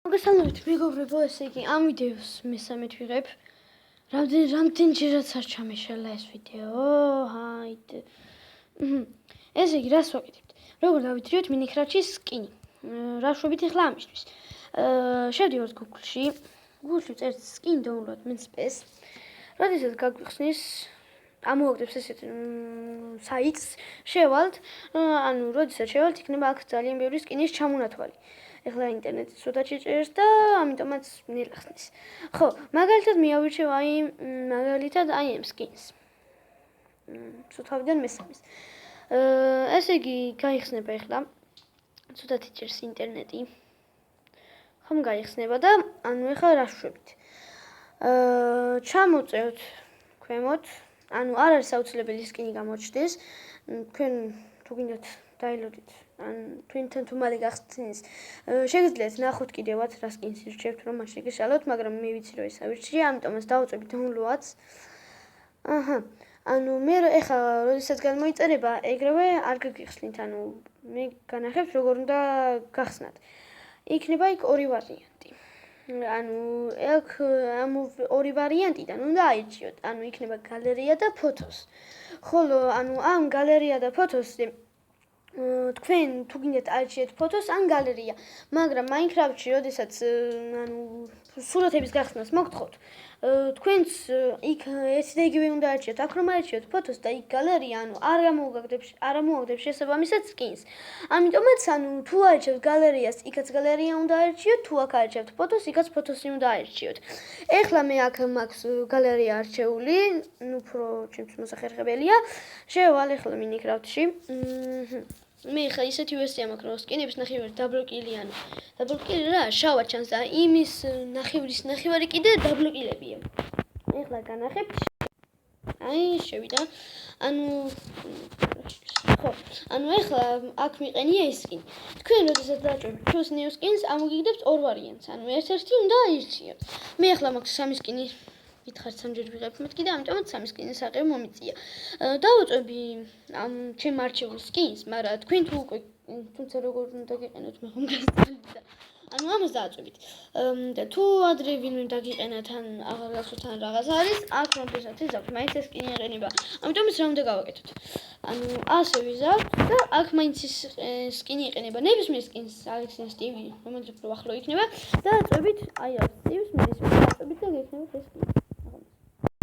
მოგესალმებით მეგობრებო, ესე იგი ამ ვიდეოს მესამედ ვიღებ. რამდენჯერაც არ ჩამეშალა ეს ვიდეო. ჰაიდ. ესე იგი რას ვაკეთებთ? როგორ დავიძრიოთ Minecraft-ის სკინი? რა შვებით ახლა ამისთვის? შევდივართ Google-ში. Google-ში წერთ skin download space. როდესაც გაგვიხსნის ამოაგდებს ესეთ საიტს, შევალთ, ანუ როდესაც შევალთ, იქნება აქ ძალიან ბევრი სკინის ჩამონათვალი. ეხლა ინტერნეტი ცუდად შეჭერს და ამიტომაც ნელახსნის. ხო, მაგალითად მივავრჩევ აი ამ სკინს. ცუთავიდან მესამის. ესე იგი გაიხსნება ეხლა. ცუდად იჭერს ინტერნეტი. ხომ გაიხსნება და ანუ ეხლა რა შვებით? ჩამოწევთ ქვემოთ, ანუ არ არის საუცილებელი სკინი გამოჩნდეს. თქვენ თუ გინდათ დაილოდით ან თქვენთან თუ მალე გახსნის შეგიძლიათ ნახოთ კიდევაც რა სკინს ირჩევთ რომ მაშინ გეშალოთ, მაგრამ მე ვიცი რომ ეს ავირჩიე, ამიტომაც დავუწევთ download-ს. ანუ მე ეხლა როდესაც გამოიწერება, ეგრევე არ გაგიხსნით, ანუ მე განახებს როგორ უნდა გახსნათ. იქნება იქ ორი ვარიანტი. ანუ აქ ამ ორი ვარიანტიდან უნდა აირჩიოთ, ანუ იქნება გალერეა და ფოტოს. ხოლო ანუ ამ გალერეა და ფოტოსზე თქვენ თუ გინდათ აირჩიეთ ფოტოს ან გალერეა, მაგრამ Minecraft-ში როდესაც ანუ სურათების გახსნას მოგთხოვთ, თქვენც იქ ეს და იგივე უნდა აირჩიოთ, აქ რომ აირჩიოთ ფოტოს და იქ გალერეა, ანუ არ ამოაგდებს შესაბამისად skins. ამიტომაც ანუ თუ აირჩევთ გალერეას, იქაც გალერეა უნდა აირჩიოთ, თუ აქ აირჩევთ ფოტოს, იქაც ფოტოსი უნდა აირჩიოთ. ეხლა მე აქ მაქვს გალერეა არჩეული, უფრო ჩემთვის მოსახერხებელია. შევალ ეხლა Minecraft-ში. მე ხა ისეთი ვერსია მაქვს, რომ სკინების ნახევარი დაბლოკილი, დაბლოკილი რა, შავა ჩანს და იმის ნახევარი კიდე დაბლოკილებია. ეხლა განახებთ. აი, შევიდა. ანუ ეხლა აქ მიყენია ეს სკინი. თქვენ როდესაც დააჭერთ choose new skins, ამოგიგდებთ ორ ვარიანტს. ანუ ერთ-ერთი უნდა აირჩიოთ. მე ეხლა მაქვს სამი სკინი. გითხარით სამჯერ ვიღებ მეთქი და ამიტომაც სამი სკინის აყევ მომიწია. დავუწევი ამ ჩემ არჩეულ სკინს, მაგრამ თქვენ თუ უკვე თუმცა როგორ უნდა გიყენოთ მე ხომ გასწავლით. ანუ ამას დააწევით. და თუ ადრე ვინმე დაგიყენათ ან აღარასოთ ან რაღაც არის, აქ როდესაც იზავთ, მაინც ეს სკინი ეყენება. ამიტომ რა უნდა გავაკეთოთ? ანუ ასე ვიზავთ და აქ მაინც ის სკინი ეყენება. ნებისმიერ სკინს აღიქცია სტივი, რომელიც უფრო ახლო იქნება და აწევით აი ამ სტივს, მე ის ვაწევით და გექნებათ ეს სკინი.